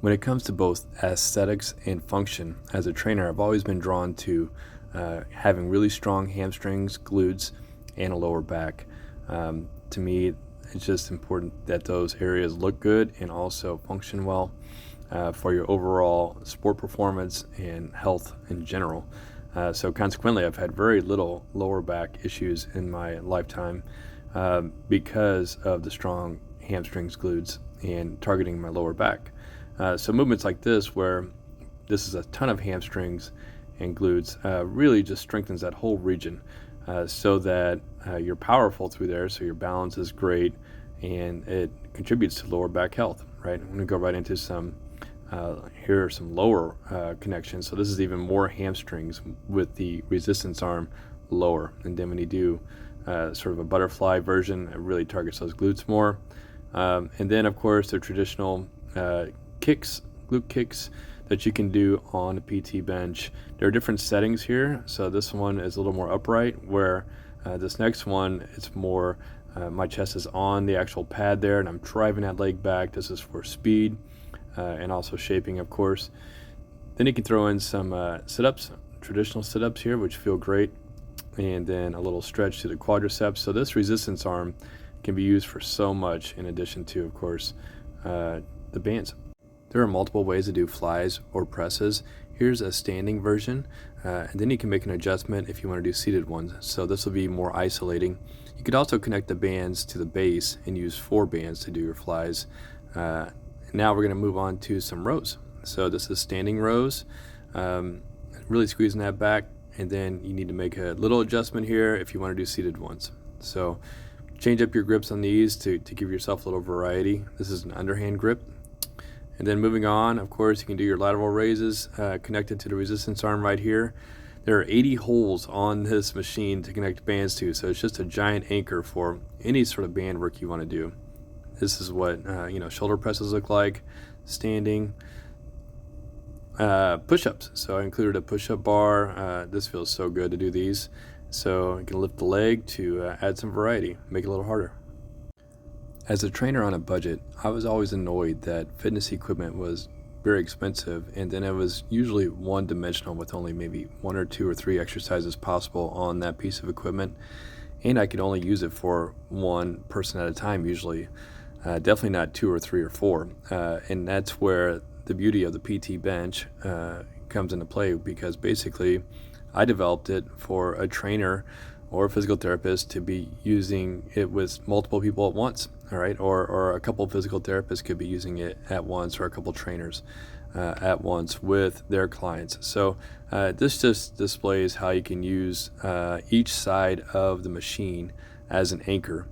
When it comes to both aesthetics and function, as a trainer, I've always been drawn to having really strong hamstrings, glutes, and a lower back. To me, it's just important that those areas look good and also function well for your overall sport performance and health in general. So consequently, I've had very little lower back issues in my lifetime because of the strong hamstrings, glutes, and targeting my lower back. So movements like this, where this is a ton of hamstrings and glutes, really just strengthens that whole region so that you're powerful through there, so your balance is great, and it contributes to lower back health, right? I'm going to go right into some, here are some lower connections. So this is even more hamstrings with the resistance arm lower. And then when you do sort of a butterfly version, it really targets those glutes more. And then, of course, the traditional kicks, glute kicks that you can do on a PT bench. There are different settings here. So this one is a little more upright, where this next one, it's more, my chest is on the actual pad there, and I'm driving that leg back. This is for speed and also shaping, of course. Then you can throw in some sit-ups, traditional sit-ups here, which feel great, and then a little stretch to the quadriceps. So this resistance arm can be used for so much, in addition to, of course, the bands. There are multiple ways to do flies or presses. Here's a standing version, and then you can make an adjustment if you want to do seated ones. So this will be more isolating. You could also connect the bands to the base and use 4 bands to do your flies. Now we're going to move on to some rows. So this is standing rows, really squeezing that back, and then you need to make a little adjustment here if you want to do seated ones. So change up your grips on these to give yourself a little variety. This is an underhand grip. And then moving on, of course, you can do your lateral raises connected to the resistance arm right here. There are 80 holes on this machine to connect bands to, so it's just a giant anchor for any sort of band work you want to do. This is what shoulder presses look like, standing. Push-ups. So I included a push-up bar. This feels so good to do these. So you can lift the leg to add some variety, make it a little harder. As a trainer on a budget, I was always annoyed that fitness equipment was very expensive, and then it was usually one-dimensional with only maybe 1 or 2 or 3 exercises possible on that piece of equipment, and I could only use it for one person at a time usually, definitely not 2 or 3 or 4, and that's where the beauty of the PTbench comes into play, because basically I developed it for a trainer or a physical therapist to be using it with multiple people at once, all right? Or a couple of physical therapists could be using it at once, or a couple trainers at once with their clients. So this just displays how you can use each side of the machine as an anchor